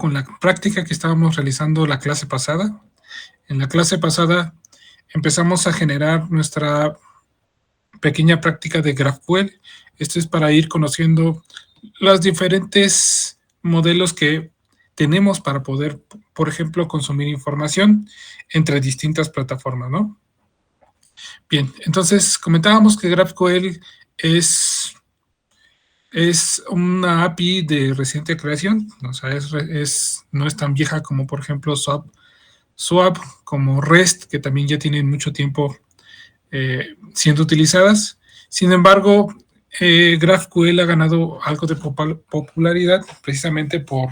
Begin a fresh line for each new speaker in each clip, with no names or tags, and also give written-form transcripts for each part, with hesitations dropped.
con la práctica que estábamos realizando la clase pasada. En la clase pasada empezamos a generar nuestra pequeña práctica de GraphQL. Esto es para ir conociendo los diferentes modelos que tenemos para poder, por ejemplo, consumir información entre distintas plataformas, ¿no? Bien, entonces comentábamos que GraphQL es una API de reciente creación, o sea, no es tan vieja como, por ejemplo, Swap, como REST, que también ya tienen mucho tiempo siendo utilizadas. Sin embargo, GraphQL ha ganado algo de popularidad precisamente por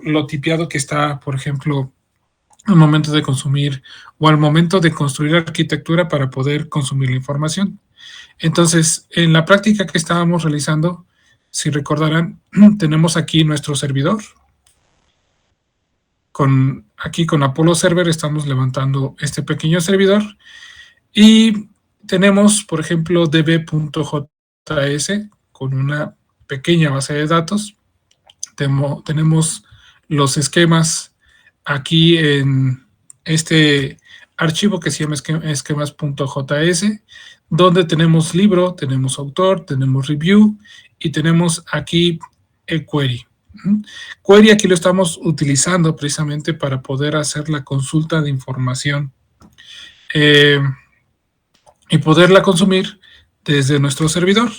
lo tipiado que está, por ejemplo, al momento de consumir o al momento de construir arquitectura para poder consumir la información. Entonces, en la práctica que estábamos realizando, si recordarán, tenemos aquí nuestro servidor. Aquí con Apollo Server estamos levantando este pequeño servidor y tenemos, por ejemplo, db.js con una pequeña base de datos. Tenemos los esquemas aquí en este archivo que se llama esquemas.js, donde tenemos libro, tenemos autor, tenemos review y tenemos aquí el query. Query aquí lo estamos utilizando precisamente para poder hacer la consulta de información y poderla consumir desde nuestro servidor.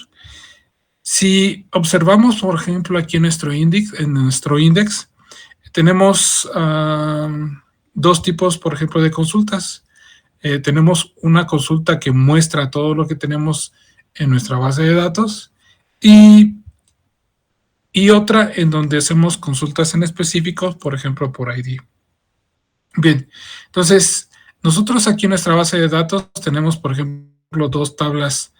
Si observamos, por ejemplo, aquí en nuestro index, tenemos dos tipos, por ejemplo, de consultas. Tenemos una consulta que muestra todo lo que tenemos en nuestra base de datos y otra en donde hacemos consultas en específico, por ejemplo, por ID. Bien, entonces, nosotros aquí en nuestra base de datos tenemos, por ejemplo, dos tablas,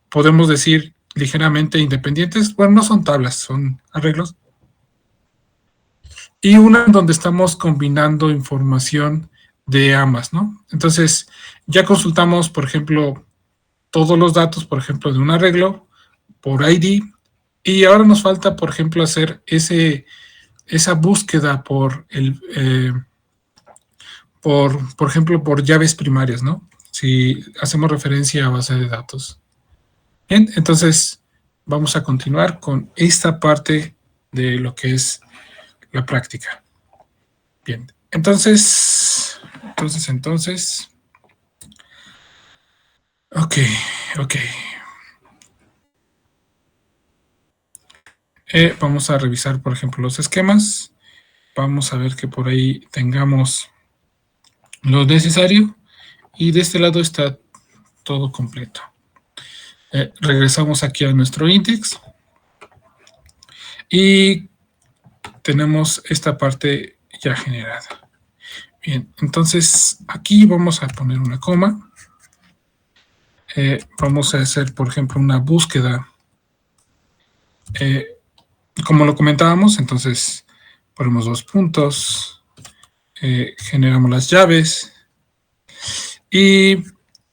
podemos decir, ligeramente independientes. Bueno, no son tablas, son arreglos. Y una en donde estamos combinando información de ambas, ¿no? Entonces, ya consultamos, por ejemplo, todos los datos, por ejemplo, de un arreglo por ID, y ahora nos falta, por ejemplo, hacer esa búsqueda por ejemplo, por llaves primarias, ¿no? Si hacemos referencia a base de datos. Bien, entonces vamos a continuar con esta parte de lo que es la práctica. Bien, entonces. Ok. Vamos a revisar, por ejemplo, los esquemas. Vamos a ver que por ahí tengamos lo necesario. Y de este lado está todo completo. Regresamos aquí a nuestro index. Y tenemos esta parte ya generada. Bien, entonces aquí vamos a poner una coma. Vamos a hacer, por ejemplo, una búsqueda. Como lo comentábamos, entonces ponemos dos puntos, generamos las llaves y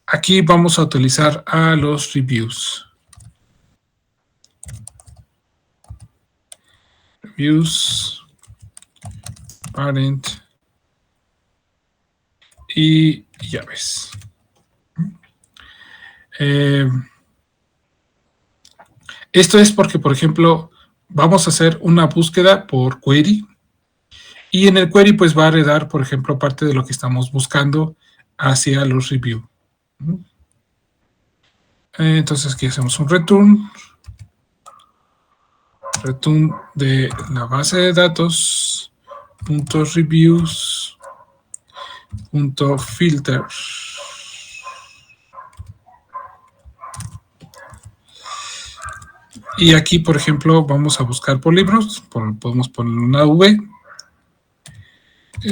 aquí vamos a utilizar a los reviews. Reviews, parent y llaves. Esto es porque, por ejemplo, vamos a hacer una búsqueda por query y en el query pues va a heredar, por ejemplo, parte de lo que estamos buscando hacia los review. Entonces aquí hacemos un return de la base de datos .reviews.filter. Y aquí, por ejemplo, vamos a buscar por libros. Podemos poner una V.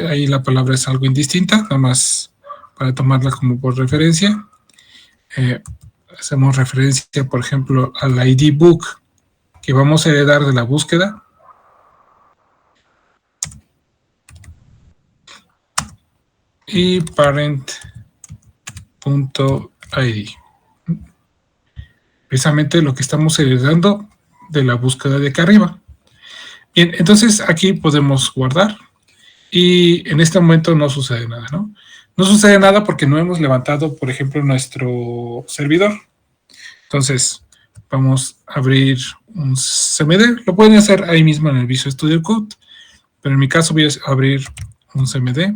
Ahí la palabra es algo indistinta, nada más para tomarla como por referencia. Hacemos referencia, por ejemplo, al ID book que vamos a heredar de la búsqueda. Y parent.id. Precisamente lo que estamos heredando de la búsqueda de acá arriba. Bien, entonces aquí podemos guardar y en este momento no sucede nada, ¿no? No sucede nada porque no hemos levantado, por ejemplo, nuestro servidor. Entonces, vamos a abrir un CMD. Lo pueden hacer ahí mismo en el Visual Studio Code, pero en mi caso voy a abrir un CMD.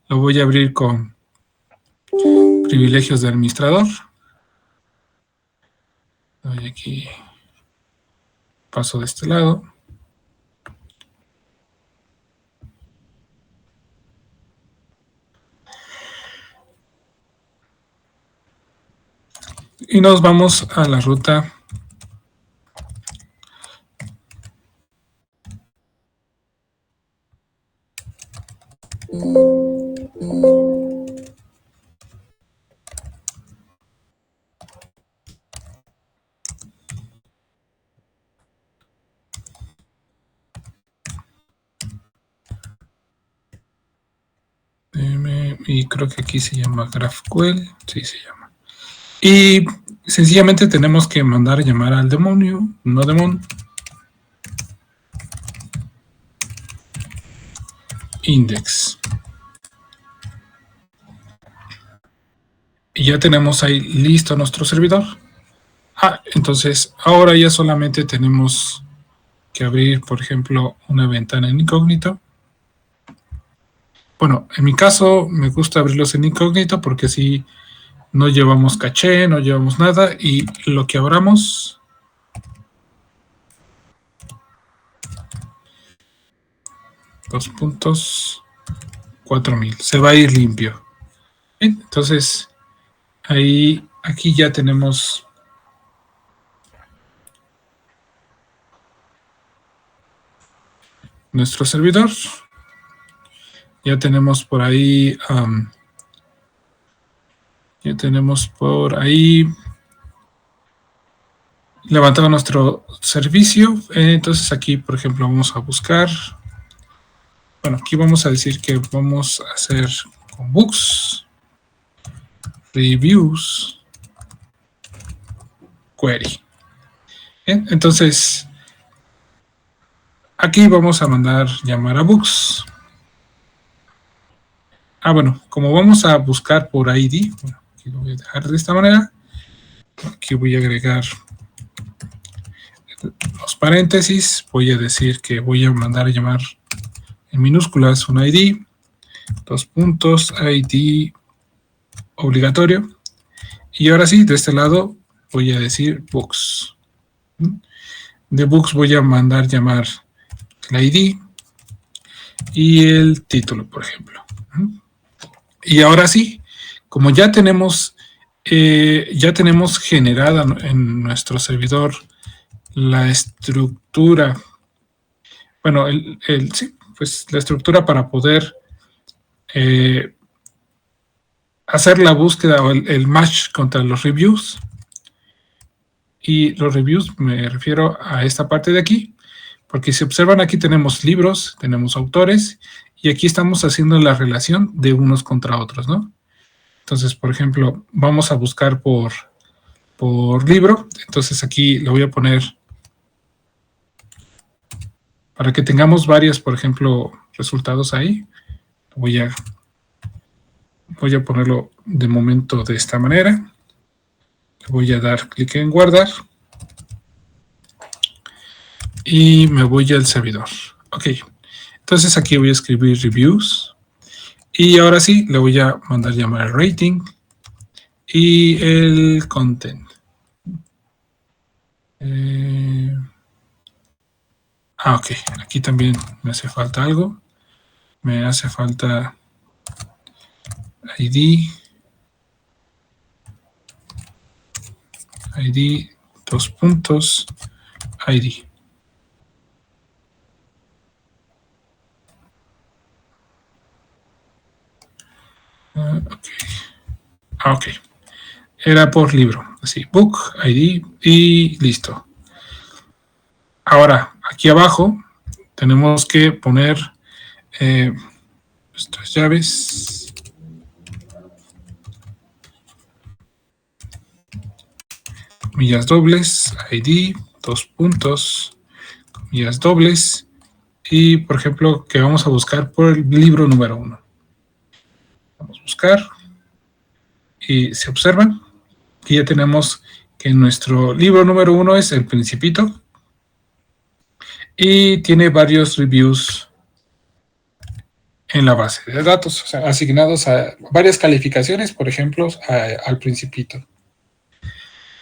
Lo voy a abrir con privilegios de administrador. Doy aquí, paso de este lado. Y nos vamos a la ruta y creo que aquí se llama GraphQL, sí se llama. Y sencillamente tenemos que mandar a llamar al demonio, no demon, index. Y ya tenemos ahí listo nuestro servidor. Entonces ahora ya solamente tenemos que abrir, por ejemplo, una ventana en incógnito. Bueno, en mi caso me gusta abrirlos en incógnito porque así no llevamos caché, no llevamos nada y lo que abramos $2.4000 se va a ir limpio. Bien, entonces ahí aquí ya tenemos nuestro servidor. Ya tenemos por ahí levantado nuestro servicio. Entonces aquí, por ejemplo, vamos a buscar. Bueno, aquí vamos a decir que vamos a hacer con books, reviews, query. Bien, entonces aquí vamos a mandar llamar a books. Bueno, como vamos a buscar por ID, bueno, aquí lo voy a dejar de esta manera. Aquí voy a agregar los paréntesis. Voy a decir que voy a mandar a llamar en minúsculas un ID, ID obligatorio. Y ahora sí, de este lado voy a decir books. De books voy a mandar llamar el ID y el título, por ejemplo. Y ahora sí, como ya tenemos generada en nuestro servidor la estructura, bueno, sí, pues la estructura para poder hacer la búsqueda o el match contra los reviews. Y los reviews me refiero a esta parte de aquí, porque si observan aquí tenemos libros, tenemos autores, y aquí estamos haciendo la relación de unos contra otros, ¿no? Entonces, por ejemplo, vamos a buscar por libro. Entonces aquí le voy a poner, para que tengamos varios, por ejemplo, resultados ahí, voy a ponerlo de momento de esta manera. Voy a dar clic en guardar. Y me voy al servidor. Ok. Entonces aquí voy a escribir reviews. Y ahora sí, le voy a mandar llamar el rating y el content. Ok. Aquí también me hace falta algo. Me hace falta ID. ID, ID. Ok. Era por libro. Así, book, ID y listo. Ahora, aquí abajo tenemos que poner nuestras llaves. Comillas dobles, ID, comillas dobles, y por ejemplo que vamos a buscar por el libro número 1. Vamos a buscar y se observan que ya tenemos que nuestro libro número 1 es El Principito y tiene varios reviews en la base de datos, o sea, asignados a varias calificaciones, por ejemplo, al Principito.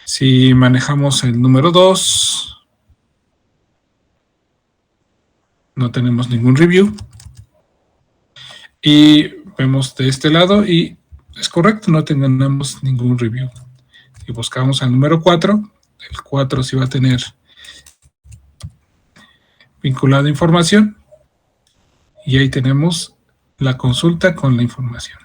Si manejamos el número 2, no tenemos ningún review. Y vemos de este lado y es correcto, no tenemos ningún review. Si buscamos al número 4, el 4 sí va a tener vinculada información y ahí tenemos la consulta con la información.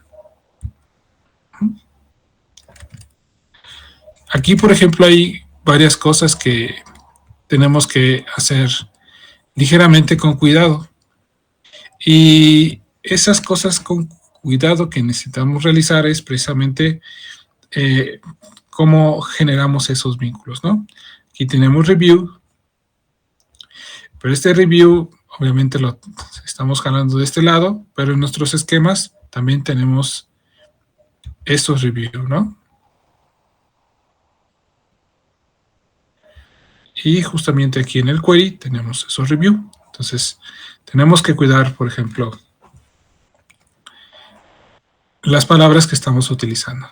Aquí, por ejemplo, hay varias cosas que tenemos que hacer ligeramente con cuidado. Y esas cosas con cuidado que necesitamos realizar es precisamente cómo generamos esos vínculos, ¿no? Aquí tenemos review, pero este review obviamente lo estamos jalando de este lado, pero en nuestros esquemas también tenemos estos reviews, ¿no? Y justamente aquí en el query tenemos esos reviews. Entonces, tenemos que cuidar, por ejemplo, las palabras que estamos utilizando.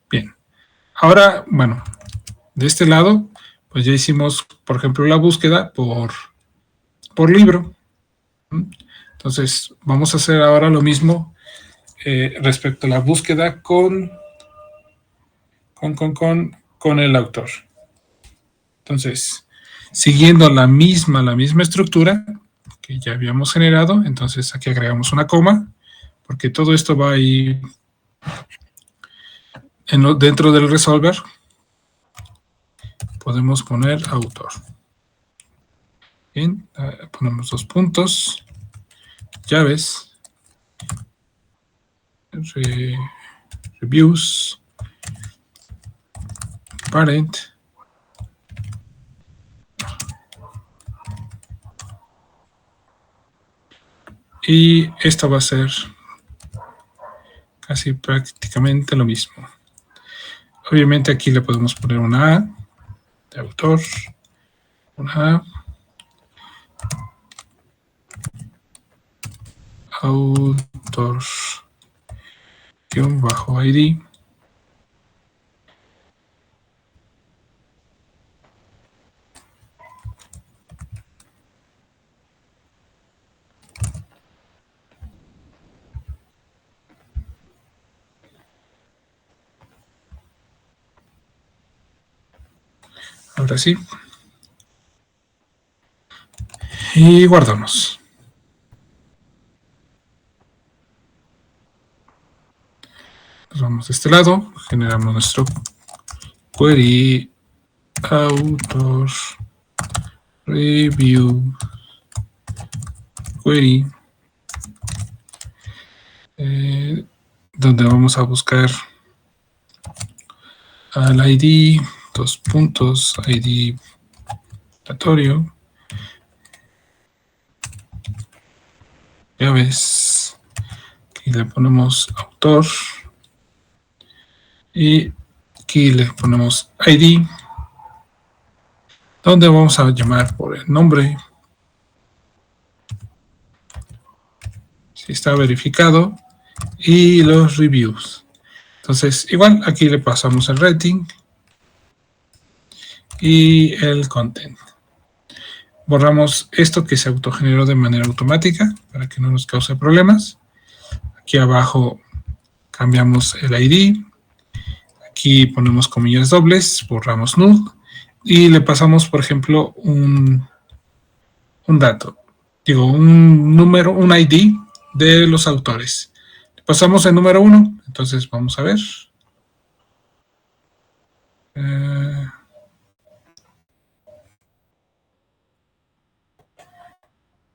Bien. Ahora, bueno, de este lado, pues ya hicimos, por ejemplo, la búsqueda por libro. Entonces, vamos a hacer ahora lo mismo respecto a la búsqueda con el autor. Entonces, siguiendo la misma estructura que ya habíamos generado, entonces aquí agregamos una coma, porque todo esto va ahí dentro del resolver. Podemos poner autor. Bien, ponemos 2 puntos, llaves, reviews, parent, y esto va a ser casi prácticamente lo mismo. Obviamente aquí le podemos poner una A de autor, una A, autor bajo ID, ahora sí, y guardamos. Nos vamos de este lado, generamos nuestro query autor review query, donde vamos a buscar al ID, 2 puntos, ID aleatorio, llaves, aquí le ponemos autor y aquí le ponemos ID, donde vamos a llamar por el nombre, si está verificado, y los reviews. Entonces, igual aquí le pasamos el rating y el content. Borramos esto que se autogeneró de manera automática para que no nos cause problemas. Aquí abajo cambiamos el ID. Aquí ponemos comillas dobles, borramos null y le pasamos, por ejemplo, un dato. Digo, un número, un ID de los autores. Le pasamos el número 1, entonces vamos a ver.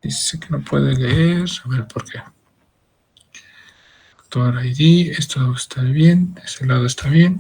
Dice que no puede leer, a ver por qué. Autor ID, esto está bien, ese lado está bien.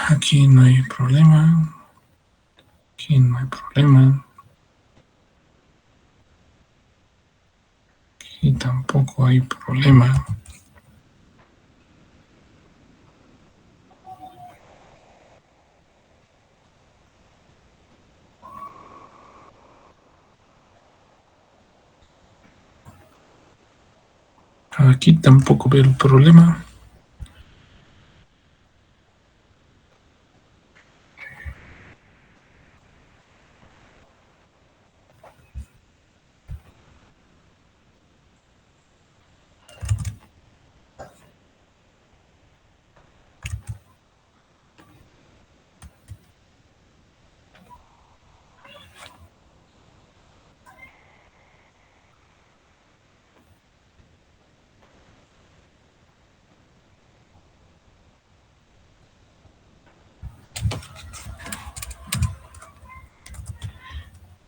Aquí no hay problema. Aquí no hay problema. Aquí tampoco hay problema. Aquí tampoco veo el problema.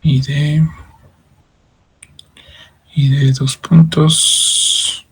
ID 2 puntos.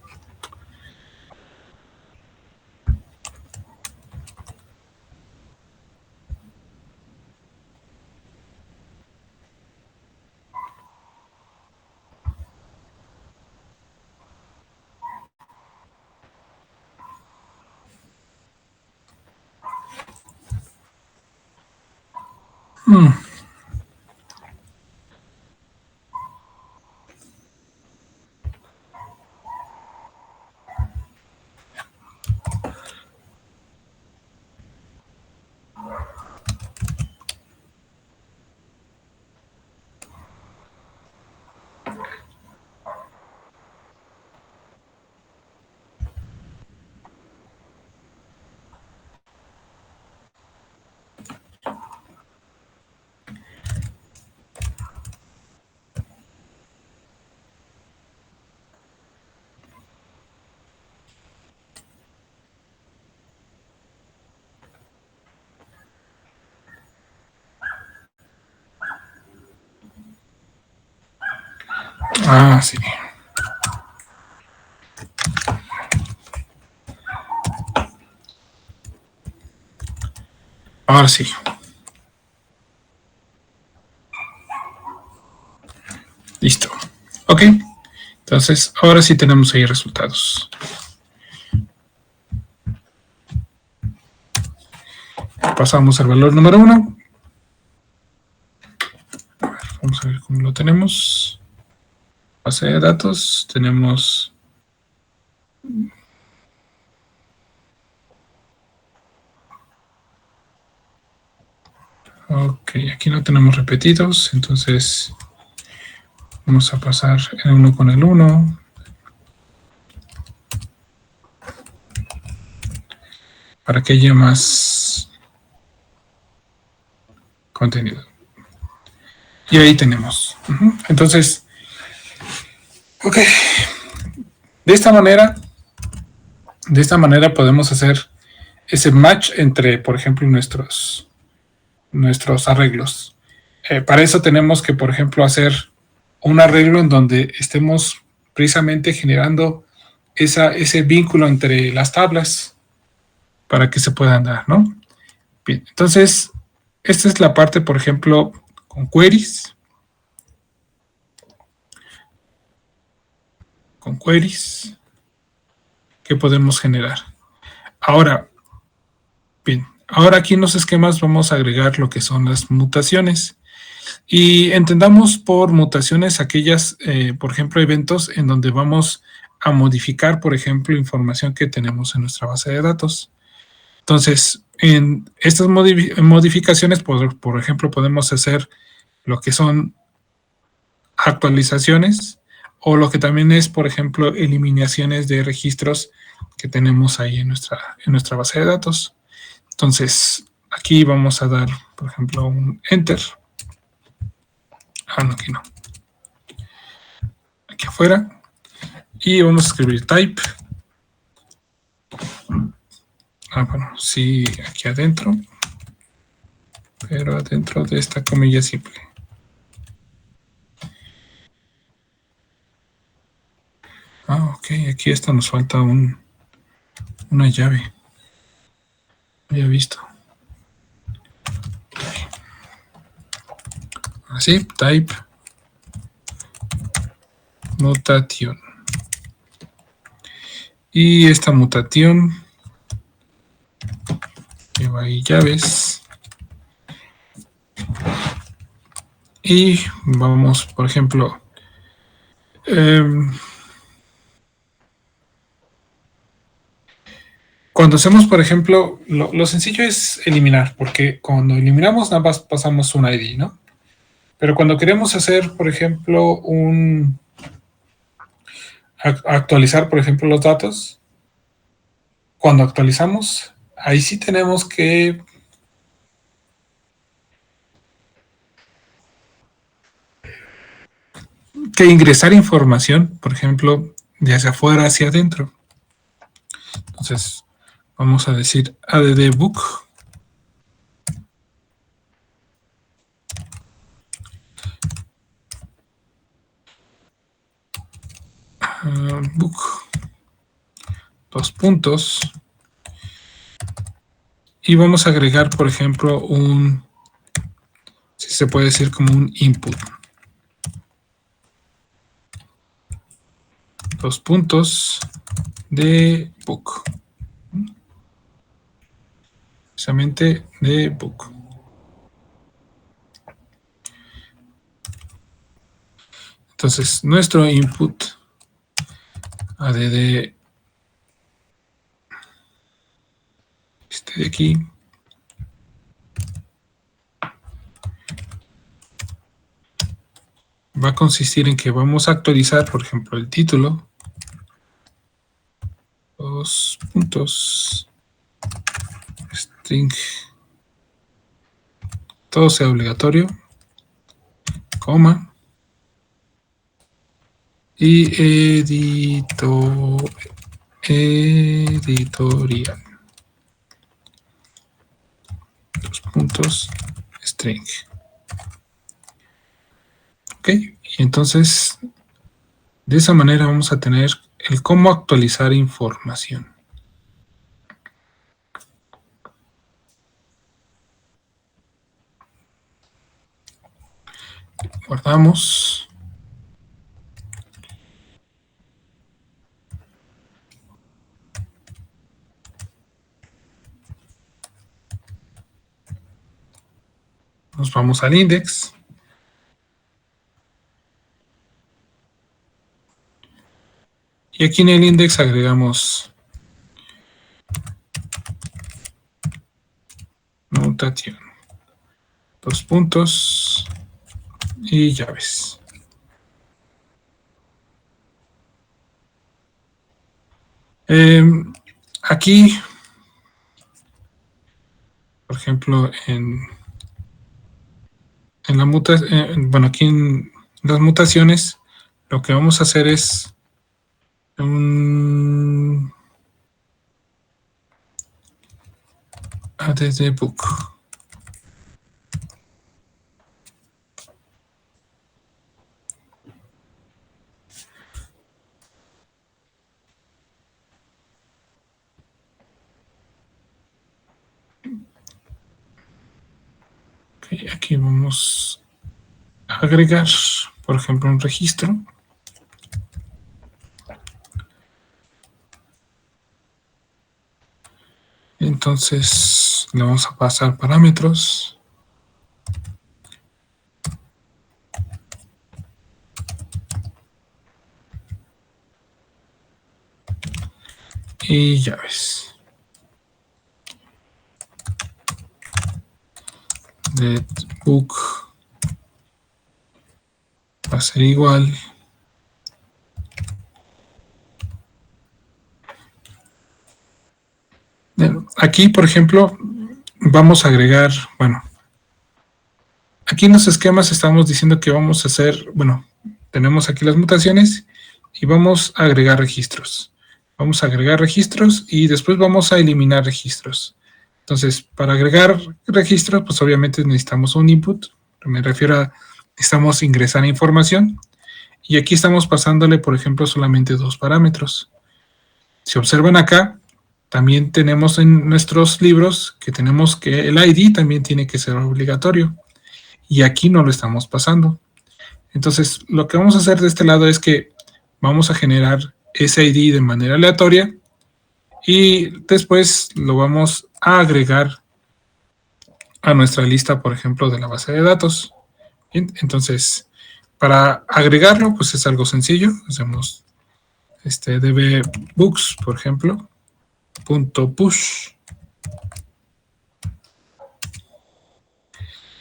Sí. Ahora sí. Listo. Ok. Entonces, ahora sí tenemos ahí resultados. Pasamos al valor número 1. Vamos a ver cómo lo tenemos. Base de datos. Tenemos... Ok, aquí no tenemos repetidos, entonces vamos a pasar el 1 con el 1. Para que haya más contenido. Y ahí tenemos. Entonces, ok. De esta manera podemos hacer ese match entre, por ejemplo, nuestros arreglos. Para eso tenemos que, por ejemplo, hacer un arreglo en donde estemos precisamente generando ese vínculo entre las tablas para que se puedan dar, ¿no? Bien, entonces, esta es la parte, por ejemplo, con queries. Que podemos generar. Ahora, bien, ahora aquí en los esquemas vamos a agregar lo que son las mutaciones. Y entendamos por mutaciones aquellas, por ejemplo, eventos en donde vamos a modificar, por ejemplo, información que tenemos en nuestra base de datos. Entonces, en estas modificaciones, por ejemplo, podemos hacer lo que son actualizaciones o lo que también es, por ejemplo, eliminaciones de registros que tenemos ahí en nuestra base de datos. Entonces, aquí vamos a dar, por ejemplo, un Enter. No, aquí no. Aquí afuera. Y vamos a escribir type. Bueno, sí, aquí adentro. Pero adentro de esta comilla simple. Ok, aquí esto nos falta una llave. Había visto. así, type mutation. Y esta mutación lleva ahí llaves. Y vamos, por ejemplo, cuando hacemos, por ejemplo, lo sencillo es eliminar, porque cuando eliminamos nada más pasamos un ID, ¿no? Pero cuando queremos hacer, por ejemplo, actualizar, por ejemplo, los datos, cuando actualizamos, ahí sí tenemos que ingresar información, por ejemplo, de hacia afuera hacia adentro. Entonces, vamos a decir add book. Book. Dos puntos. Y vamos a agregar, por ejemplo, si se puede decir como un input. Dos puntos de book. Precisamente de book. Entonces, nuestro input add este de aquí va a consistir en que vamos a actualizar, por ejemplo, el título. Dos puntos string, todo sea obligatorio, coma, y editorial. Dos puntos string. Ok, y entonces de esa manera vamos a tener el cómo actualizar información. Guardamos. Nos vamos al index. Y aquí en el index agregamos mutation. Dos puntos y llaves. Aquí, por ejemplo, en la bueno, aquí en las mutaciones, lo que vamos a hacer es un add book. Okay, aquí vamos a agregar, por ejemplo, un registro. Entonces le vamos a pasar parámetros. Y llaves. Let book va a ser igual. Aquí, por ejemplo, vamos a agregar, bueno, aquí en los esquemas estamos diciendo que vamos a hacer, bueno, tenemos aquí las mutaciones y vamos a agregar registros. Vamos a agregar registros y después vamos a eliminar registros. Entonces, para agregar registros, pues obviamente necesitamos un input. Me refiero a, necesitamos ingresar información. Y aquí estamos pasándole, por ejemplo, solamente dos parámetros. Si observan acá, también tenemos en nuestros libros que tenemos que el ID también tiene que ser obligatorio. y aquí no lo estamos pasando. Entonces, lo que vamos a hacer de este lado es que vamos a generar ese ID de manera aleatoria y después lo vamos a agregar a nuestra lista, por ejemplo, de la base de datos. Bien, entonces, para agregarlo, pues es algo sencillo. Hacemos dbbooks, por ejemplo, .push.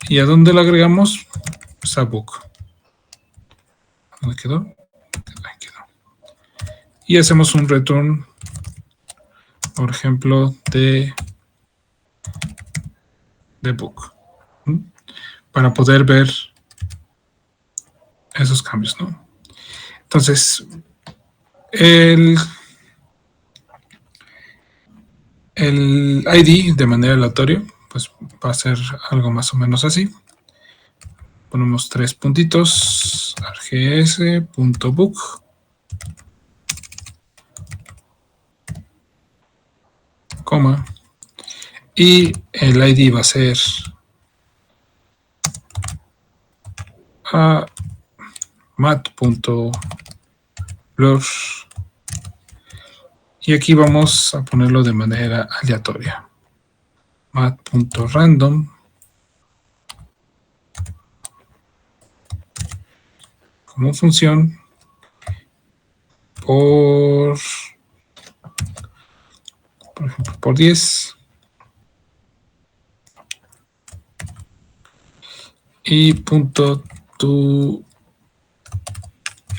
¿Y a dónde lo agregamos? Pues a book. ¿Dónde quedó? Ahí quedó. Y hacemos un return, por ejemplo, de book, para poder ver esos cambios, ¿no? Entonces, el ID de manera aleatoria, pues va a ser algo más o menos así. Ponemos 3 puntitos, args.book, coma, y el ID va a ser mat.blur, y aquí vamos a ponerlo de manera aleatoria. mat.random como función por ejemplo, por 10 y punto to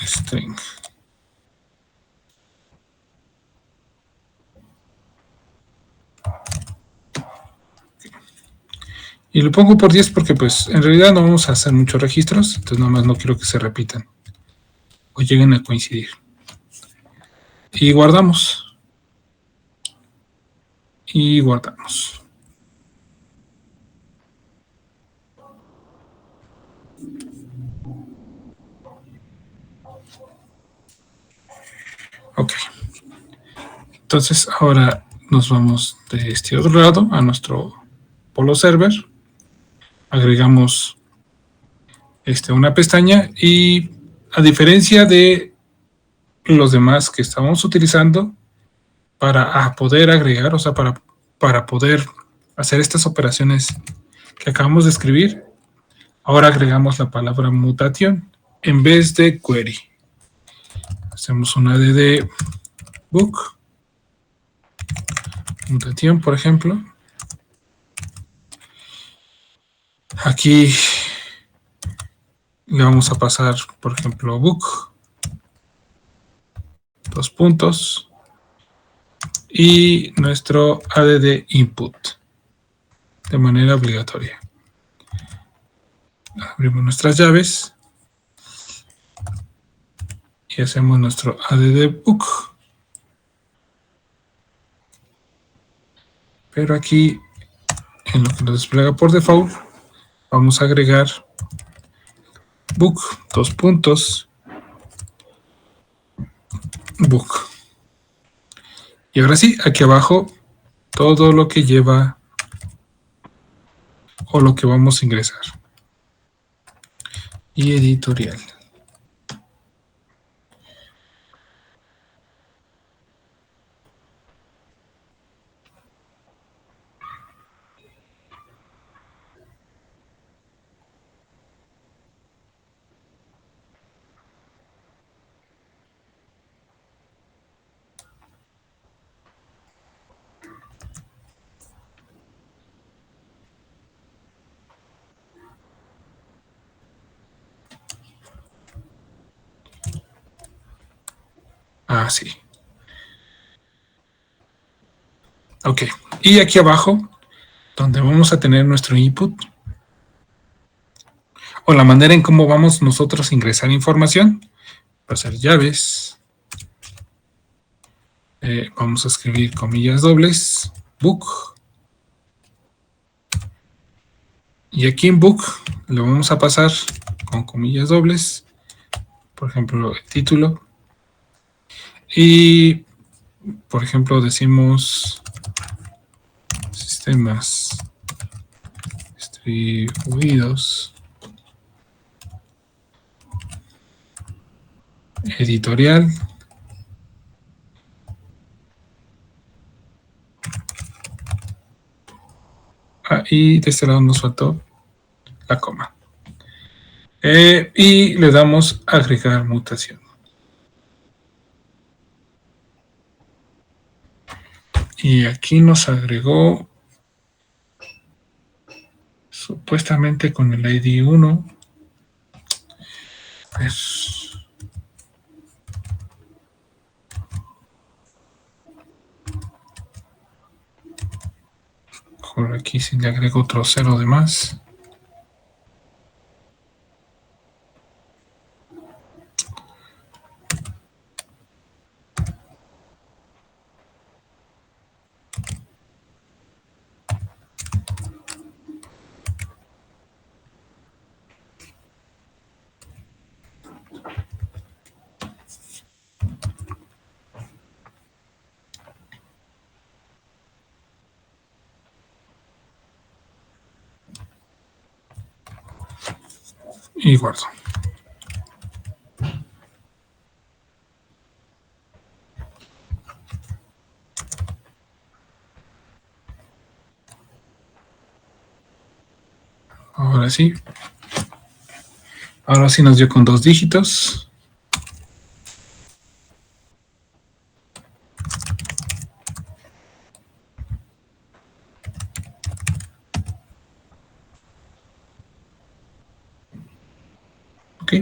string. Y lo pongo por 10 porque pues en realidad no vamos a hacer muchos registros, entonces nada más no quiero que se repitan o lleguen a coincidir. Y guardamos. Y guardamos. Ok. Entonces ahora nos vamos de este otro lado a nuestro Polo Server. Agregamos una pestaña y a diferencia de los demás que estábamos utilizando para poder agregar, o sea, para poder hacer estas operaciones que acabamos de escribir, ahora agregamos la palabra mutation en vez de query. Hacemos una add book, mutation, por ejemplo. Aquí le vamos a pasar, por ejemplo, book, 2 puntos, y nuestro add input de manera obligatoria. Abrimos nuestras llaves y hacemos nuestro add book. Pero aquí, en lo que nos despliega por default, vamos a agregar book, 2 puntos, book. Y ahora sí, aquí abajo, todo lo que lleva o lo que vamos a ingresar. Y editorial. Ah, sí. Ok. Y aquí abajo, donde vamos a tener nuestro input, o la manera en cómo vamos nosotros a ingresar información, va a ser llaves. Vamos a escribir comillas dobles, book. Y aquí en book lo vamos a pasar con comillas dobles, por ejemplo, el título. Y, por ejemplo, decimos sistemas distribuidos editorial. Y de este lado nos faltó la coma. Y le damos agregar mutación. Y aquí nos agregó supuestamente con el ID 1. Pues, por aquí si le agrego otro 0 de más. Y guardo. Ahora sí. Ahora sí nos dio con 2 dígitos. Ok.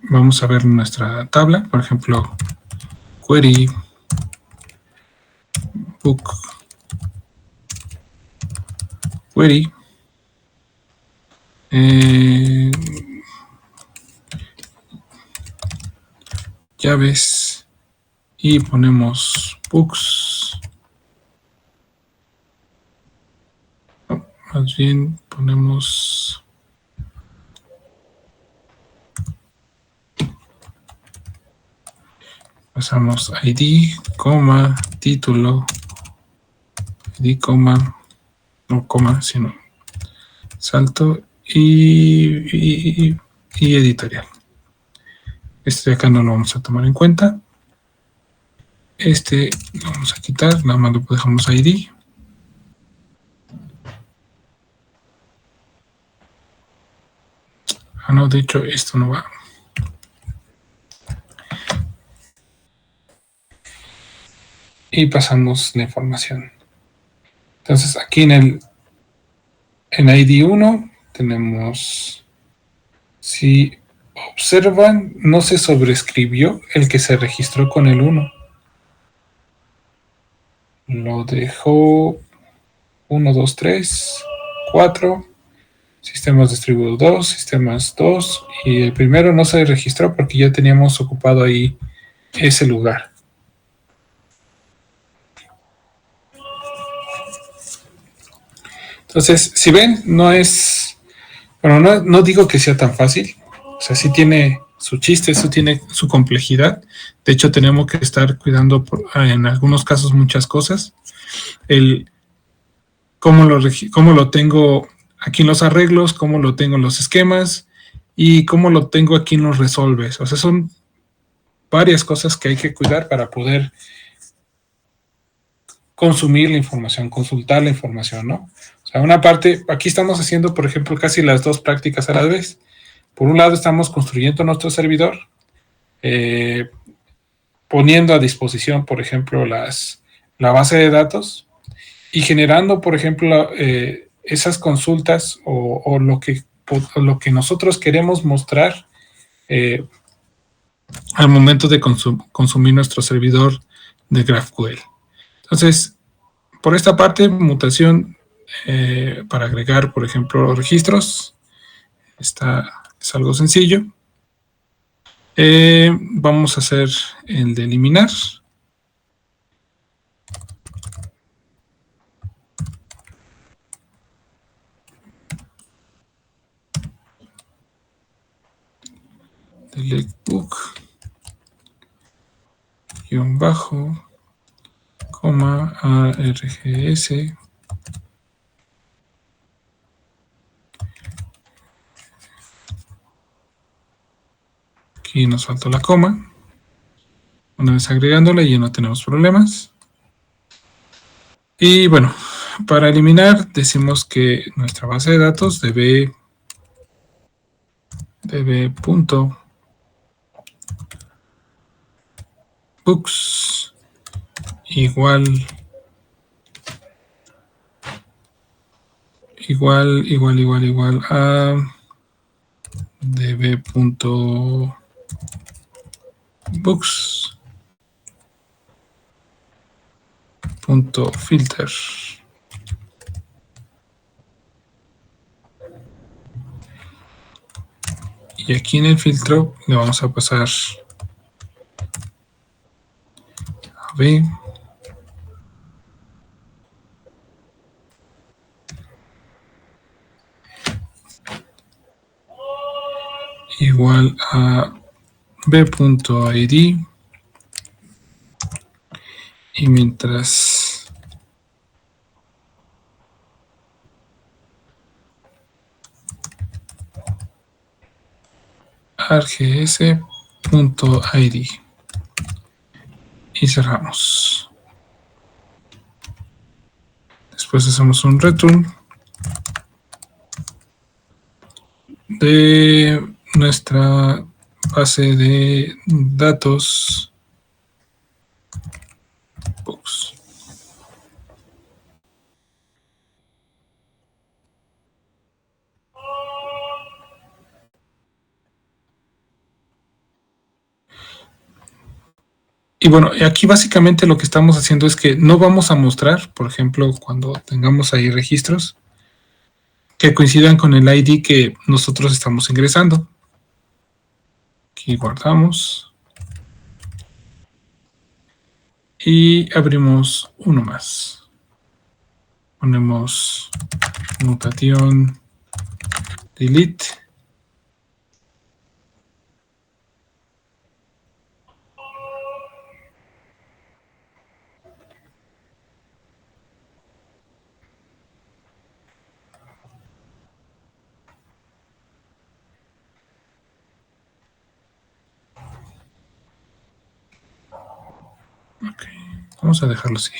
Vamos a ver nuestra tabla. Por ejemplo, query book query llaves y ponemos books. No, más bien ponemos pasamos ID, coma, título, ID, coma, no coma, sino salto y editorial. Este de acá no lo vamos a tomar en cuenta. Este lo vamos a quitar, nada más lo dejamos ID. Ah, no, de hecho esto no va. Y pasamos la información. Entonces aquí en ID 1 tenemos, si observan, no se sobrescribió el que se registró con el 1. Lo dejó 1, 2, 3, 4, sistemas distribuidos 2, sistemas 2, y el primero no se registró porque ya teníamos ocupado ahí ese lugar. Entonces, si ven, no es, bueno, no digo que sea tan fácil, o sea, sí tiene su chiste, eso tiene su complejidad. De hecho, tenemos que estar cuidando en algunos casos muchas cosas. El cómo lo tengo aquí en los arreglos, cómo lo tengo en los esquemas y cómo lo tengo aquí en los resolves. O sea, son varias cosas que hay que cuidar para poder consumir la información, consultar la información, ¿no? O sea, una parte, aquí estamos haciendo, por ejemplo, casi las 2 prácticas a la vez. Por un lado, estamos construyendo nuestro servidor, poniendo a disposición, por ejemplo, la base de datos y generando, por ejemplo, esas consultas o lo que nosotros queremos mostrar al momento de consumir nuestro servidor de GraphQL. Entonces, por esta parte, mutación para agregar, por ejemplo, registros, es algo sencillo. Vamos a hacer el de eliminar. Delete book, guión bajo, coma, ARGS, y nos faltó la coma. Una vez agregándola ya no tenemos problemas. Y bueno, para eliminar decimos que nuestra base de datos db punto books igual a db.books.filter. Y aquí en el filtro le vamos a pasar a b igual a b.id, y mientras args.id, y cerramos. Después hacemos un return de nuestra base de datos books. Y bueno, aquí básicamente lo que estamos haciendo es que no vamos a mostrar, por ejemplo, cuando tengamos ahí registros, que coincidan con el ID que nosotros estamos ingresando. Aquí guardamos. Y abrimos uno más. Ponemos notation delete. Ok, vamos a dejarlo así.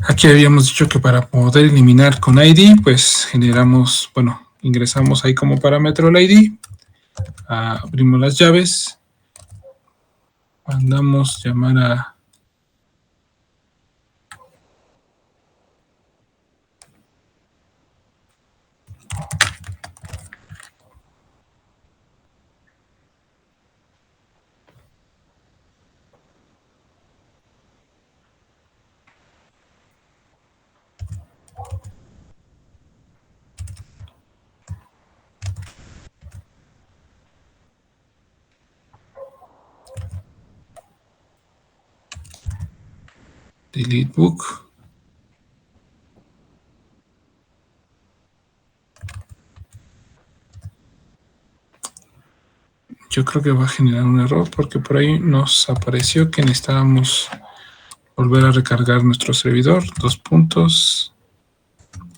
Aquí habíamos dicho que para poder eliminar con ID, pues generamos, bueno, ingresamos ahí como parámetro el ID, abrimos las llaves, mandamos llamar a delete book. Yo creo que va a generar un error porque por ahí nos apareció que necesitábamos volver a recargar nuestro servidor, dos puntos,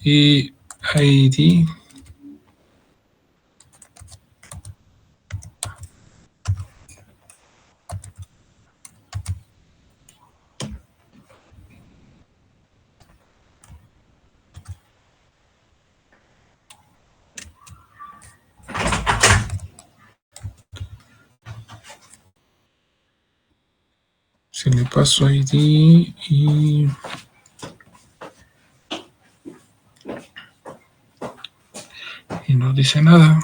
y ID. Si le paso ID y no dice nada.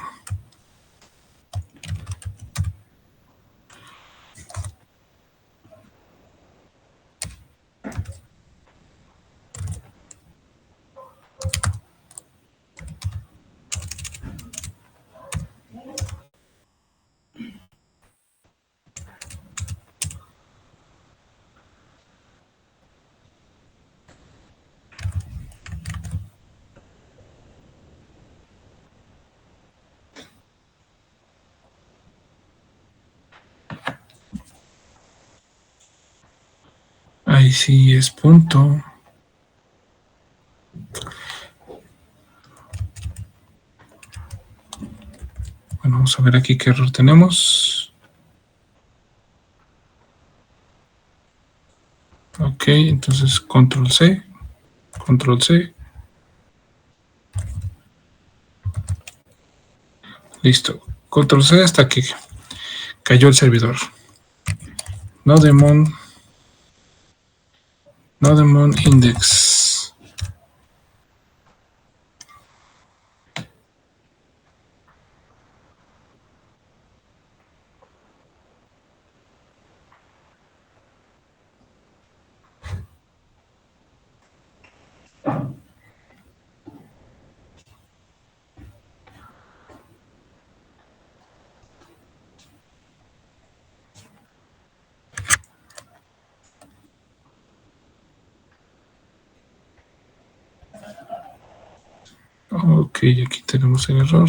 ahí sí es punto. Bueno, vamos a ver aquí qué error tenemos. Ok, entonces control C, control C. Listo. Control C hasta que cayó el servidor. Nodemon index. Ok, aquí tenemos el error.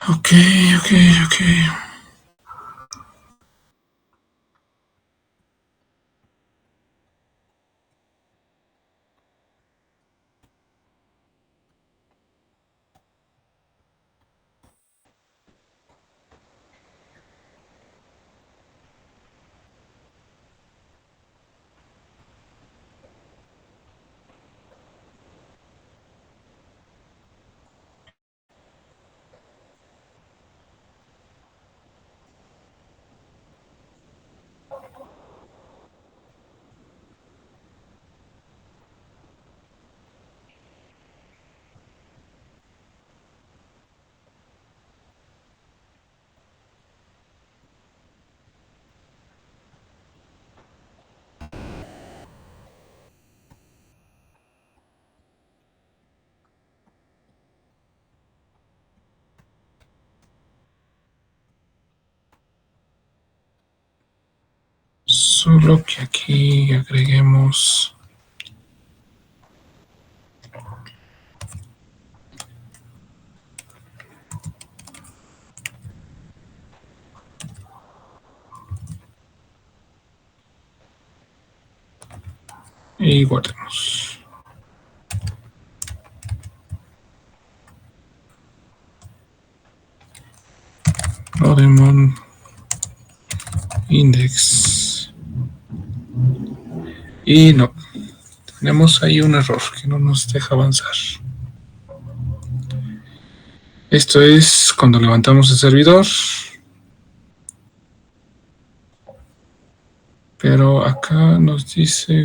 Ok. Solo que aquí agreguemos y guardemos. Nodemon index. Y no, tenemos ahí un error que no nos deja avanzar. Esto es cuando levantamos el servidor. Pero acá nos dice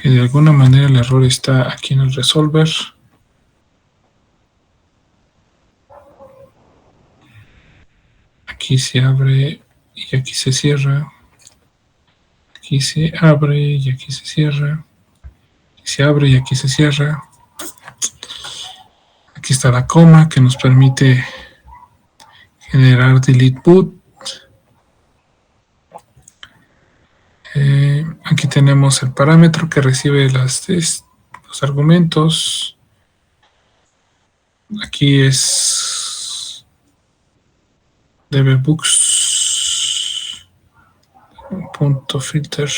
que de alguna manera el error está aquí en el resolver. Aquí se abre y aquí se cierra. Aquí se abre y aquí se cierra. Se abre y aquí se cierra. Aquí está la coma que nos permite generar delete boot. Aquí tenemos el parámetro que recibe los argumentos. Aquí es dbbooks punto filter.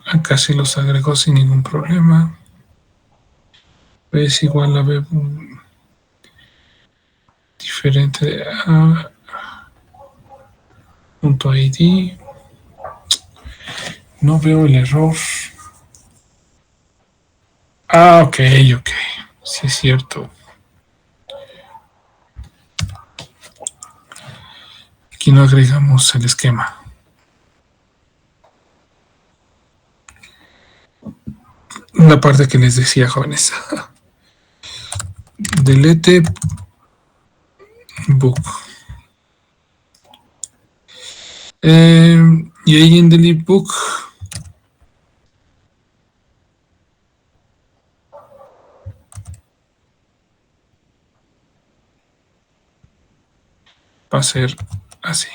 Acá sí los agregó sin ningún problema. B es igual a B diferente de A punto ID. No veo el error. Ah, ok. Sí es cierto. Aquí no agregamos el esquema. La parte que les decía, jóvenes. Delete book. Y ahí en delete book va a ser así.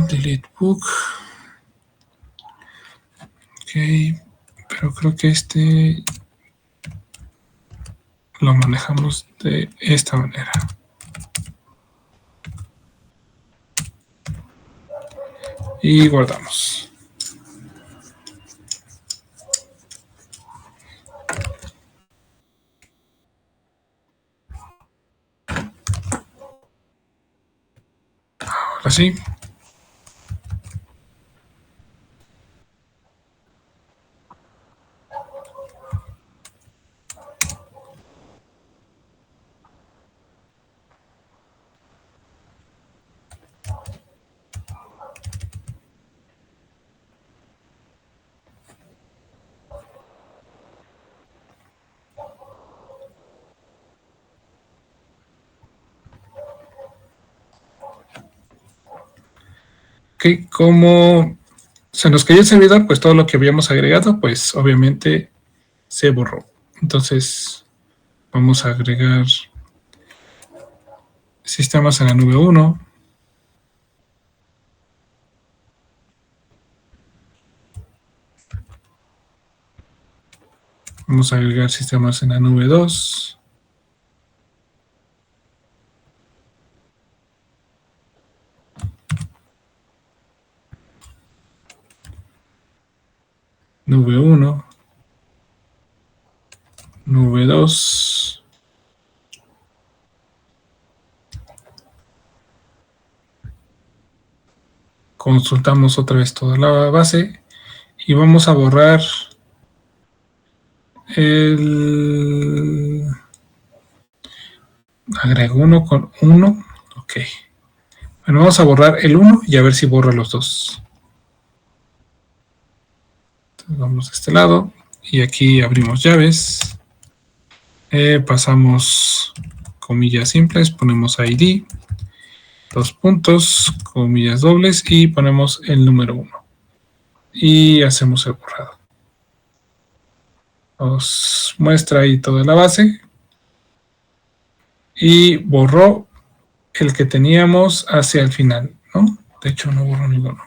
Delete book. Ok, pero creo que este lo manejamos de esta manera. Y guardamos. Ahora sí. Ok, como se nos cayó el servidor, pues todo lo que habíamos agregado, pues obviamente se borró. Entonces vamos a agregar sistemas en la nube 1. Vamos a agregar sistemas en la nube 2. Nube 1. Nube 2. Consultamos otra vez toda la base y vamos a borrar el... Agrego 1 con 1. Ok. Bueno, vamos a borrar el 1 y a ver si borra los dos. Entonces vamos a este lado y aquí abrimos llaves. Pasamos comillas simples, ponemos ID, dos puntos, comillas dobles y ponemos el número 1. Y hacemos el borrado. Nos muestra ahí toda la base. Y borró el que teníamos hacia el final, ¿no? De hecho, no borró ninguno.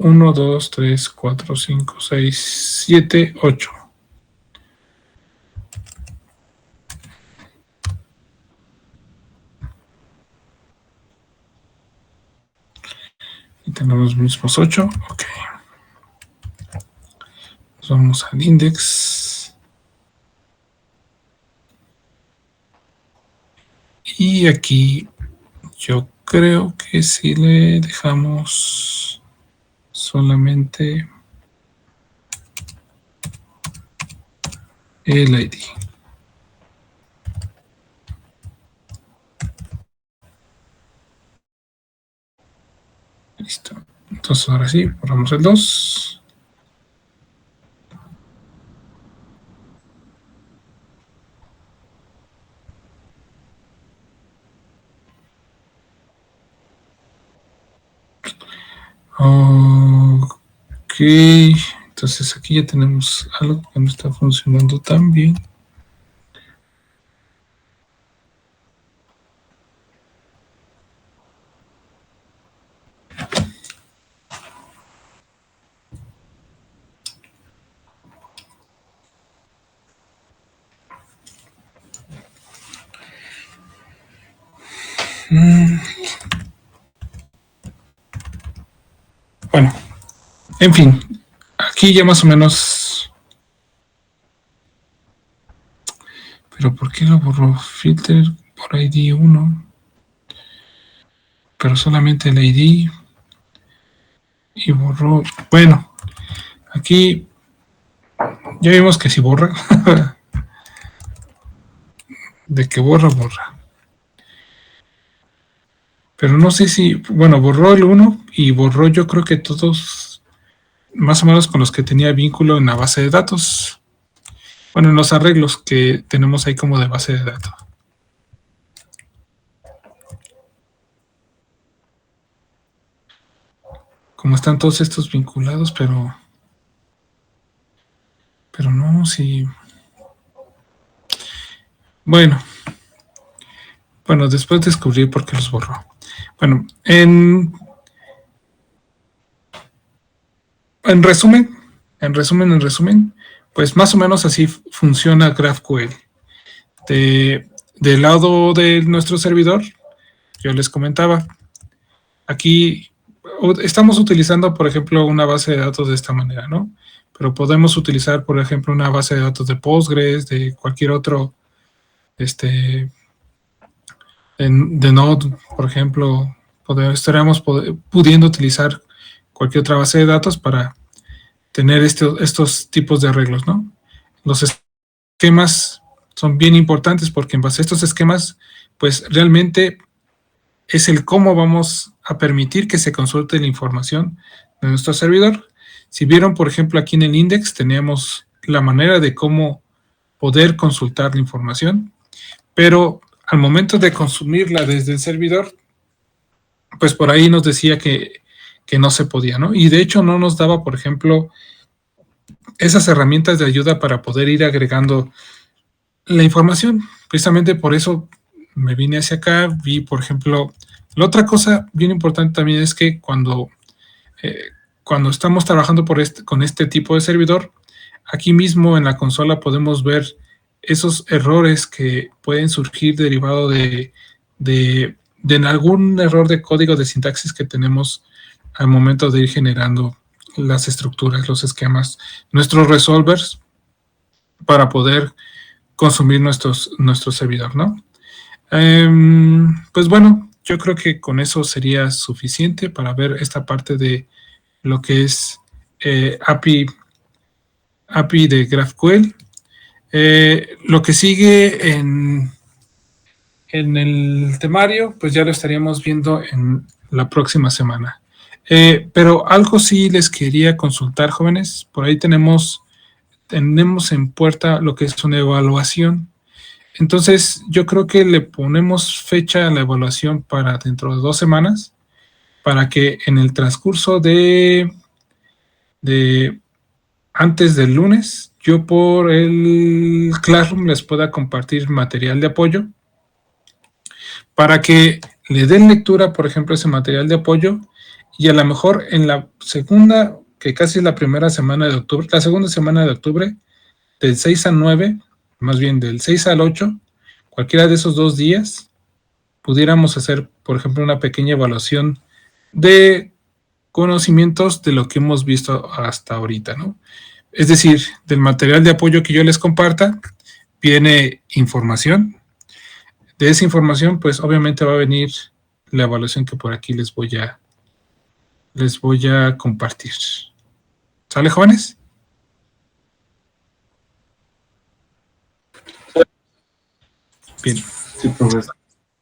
1, 2, 3, 4, 5, 6, 7, 8. Y tenemos los mismos 8. Ok. Nos vamos al index. Y aquí yo creo que si le dejamos solamente el ID. Listo. Entonces ahora sí, borramos el 2. Ok, entonces aquí ya tenemos algo que no está funcionando tan bien. Bueno, en fin, aquí ya más o menos. Pero ¿por qué lo borró? Filter por ID 1, pero solamente el ID y borró. Bueno, aquí ya vimos que si borra, de que borra, borra. Pero no sé si, bueno, borró el 1 y borró yo creo que todos, más o menos con los que tenía vínculo en la base de datos. Bueno, en los arreglos que tenemos ahí como de base de datos. Como están todos estos vinculados, pero no, si... Bueno, después descubrí por qué los borró. Bueno, en resumen, pues más o menos así funciona GraphQL. Del lado de nuestro servidor, yo les comentaba, aquí estamos utilizando, por ejemplo, una base de datos de esta manera, ¿no? Pero podemos utilizar, por ejemplo, una base de datos de Postgres, de cualquier otro, de Node, por ejemplo, estaríamos pudiendo utilizar cualquier otra base de datos para tener estos tipos de arreglos, ¿no? Los esquemas son bien importantes porque en base a estos esquemas, pues realmente es el cómo vamos a permitir que se consulte la información de nuestro servidor. Si vieron, por ejemplo, aquí en el index teníamos la manera de cómo poder consultar la información, pero al momento de consumirla desde el servidor, pues por ahí nos decía que no se podía, ¿no? Y de hecho no nos daba, por ejemplo, esas herramientas de ayuda para poder ir agregando la información. Precisamente por eso me vine hacia acá, vi, por ejemplo, la otra cosa bien importante también es que cuando estamos trabajando con este tipo de servidor, aquí mismo en la consola podemos ver esos errores que pueden surgir derivado de algún error de código de sintaxis que tenemos al momento de ir generando las estructuras, los esquemas, nuestros resolvers para poder consumir nuestro servidor, ¿no? Pues bueno, yo creo que con eso sería suficiente para ver esta parte de lo que es API de GraphQL. Lo que sigue en el temario, pues ya lo estaríamos viendo en la próxima semana. Pero algo sí les quería consultar, jóvenes. Por ahí tenemos en puerta lo que es una evaluación. Entonces, yo creo que le ponemos fecha a la evaluación para dentro de 2 semanas, para que en el transcurso de antes del lunes, yo por el Classroom les pueda compartir material de apoyo para que le den lectura, por ejemplo, ese material de apoyo, y a lo mejor en la segunda, que casi es la primera semana de octubre, la segunda semana de octubre, del 6 al 9, más bien del 6 al 8, cualquiera de esos 2 días, pudiéramos hacer, por ejemplo, una pequeña evaluación de conocimientos de lo que hemos visto hasta ahorita, ¿no? Es decir, del material de apoyo que yo les comparta, viene información. De esa información, pues obviamente va a venir la evaluación que por aquí les voy a compartir. ¿Sale, jóvenes? Bien.
Sí, profesor.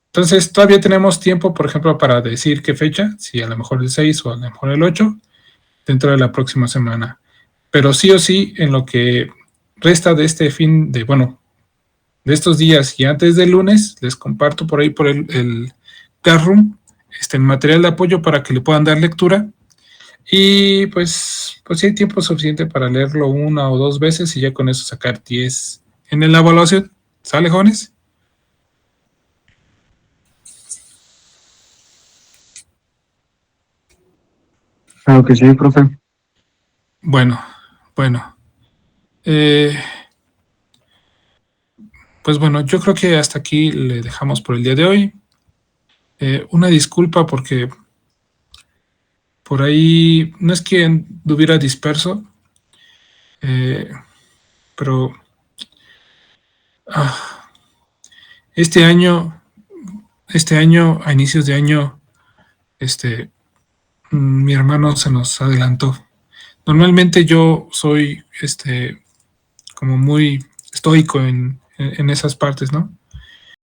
Entonces, todavía tenemos tiempo, por ejemplo, para decir qué fecha, si a lo mejor el 6 o a lo mejor el 8, dentro de la próxima semana. Pero sí o sí, en lo que resta de este fin de, de estos días y antes del lunes, les comparto por ahí por el Classroom el material de apoyo para que le puedan dar lectura. Y pues sí hay tiempo suficiente para leerlo una o dos veces y ya con eso sacar 10 en la evaluación. ¿Sale, jóvenes?
Claro que sí, profe.
Bueno, bueno. Eh, pues bueno, yo creo que hasta aquí le dejamos por el día de hoy. Una disculpa porque por ahí no es que anduviera disperso, eh, pero ah, este año, a inicios de año, este, mi hermano se nos adelantó. Normalmente yo soy como muy estoico en esas partes, ¿no?